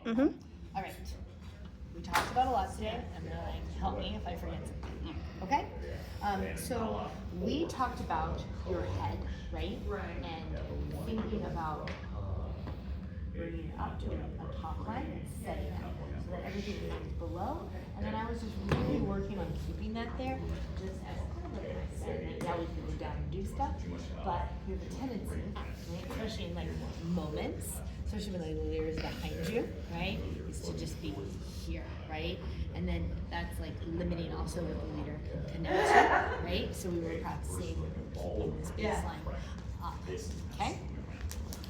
Mm-hmm. All right. We talked about a lot today. I'm gonna help me if I forget something. Okay? So we talked about your head, right? And thinking about bringing it up to a top line and setting it so that everything is below. And then I was just really working on keeping that there, just as kind of like I said. Like now we can go down and do stuff, but we have a tendency, right, especially in like moments, especially when the leader is behind you, right, is to just be here, right? And then that's like limiting also what the leader can connect to, right? So we were practicing keeping this baseline up, okay?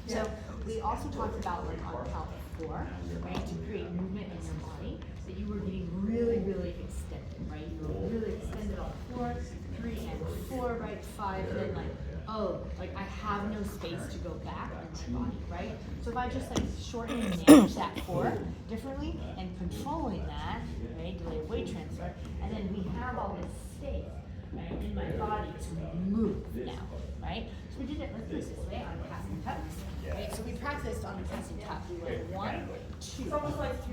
So we also talked about like on count 4, right, to create movement in your body, that you were getting really, really extended, right? You were really extended on 4, 3, and 4, right? 5, and then like, oh, like I have no space to go back in my body, right? So if I just like shorten and manage that 4 differently and controlling that, right, delay weight transfer, and then we have all this space, right, in my body to move now, right? So we did it, let's do it this way on passing tucks, right? So we practiced on the passing tuck. We went 1, 2,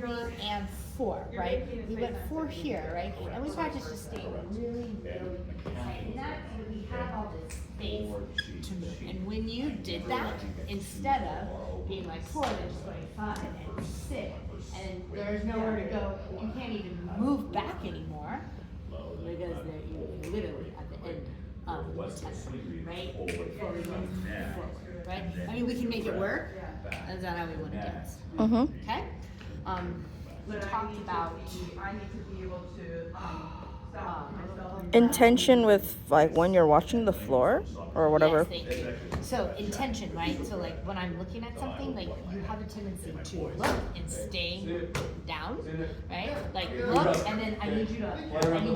3, and 4, right? We went 4 here, right? And we practiced just staying really, really tight in that, so we have all this space to move. And when you did that, instead of being like 4, then just going 5 and 6, and there's nowhere to go, you can't even move back anymore, because you're literally at the end of the test, right? Before we move forward, right? I mean, we can make it work. That's not how we want to dance. Mm-hmm. Okay? We talked about I need to be able to stop myself. Intention with like when you're watching the floor or whatever. Yes, thank you. So intention, right? So like when I'm looking at something, like you have a tendency to look and stay down, right? Like look, and then I need you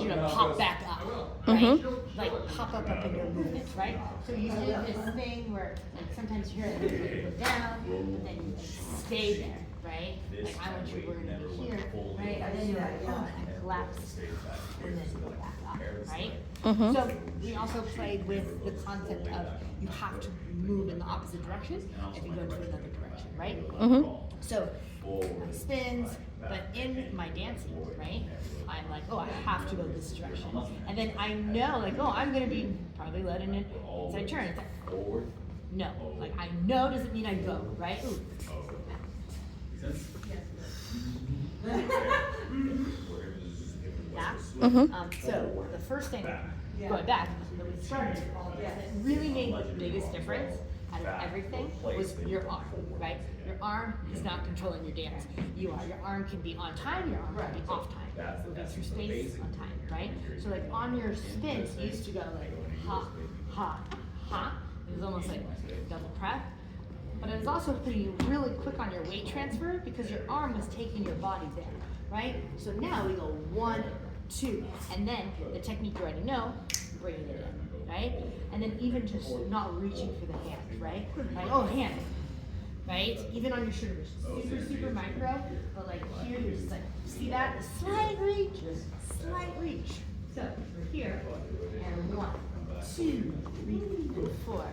to pop back up, right? Like pop up in your movements, right? So you did this thing where like sometimes you hear it, you go down, and then you stay there, right? Like I want you, we're gonna be here, right? And then you're like, oh, and I collapse, and then go back up, right? So we also played with the concept of you have to move in the opposite direction if you go into another direction, right? So my spins, but in my dancing, right? I'm like, oh, I have to go this direction, and then I know, like, oh, I'm gonna be probably led in an inside turn. It's like, no, like I know doesn't mean I go, right? Ooh. So the first thing, going back, when we started all this, that really made the biggest difference out of everything was your arm, right? Your arm is not controlling your dance. You are. Your arm can be on time, your arm can be off time. Moving through space on time, right? So like on your spins, you used to go like ha, ha, ha. It was almost like double prep. But it was also putting you really quick on your weight transfer because your arm was taking your body there, right? So now we go 1, 2, and then the technique you already know, bringing it in, right? And then even just not reaching for the hand, right? Like, oh, hand, right? Even on your shoulders, super, super micro, but like here, you're just like, see that? Slight reach, slight reach. So we're here, and 1, 2, 3, and 4,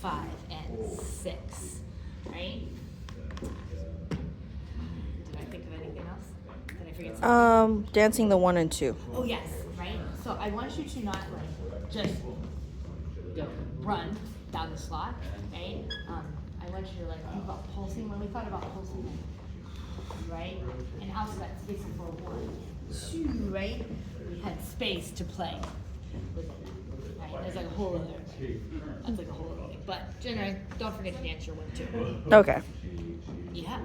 5, and 6. Right? Did I think of anything else? Did I forget something? Dancing the 1 and 2. Oh yes, right? So I want you to not like just go run down the slot, right? I want you to like think about pulsing. When we thought about pulsing, right? And also that space for 1, 2, right? We had space to play with it. Right? There's like a whole other. That's like a whole other thing. But generally, don't forget to dance your 1, 2. Okay. Yeah.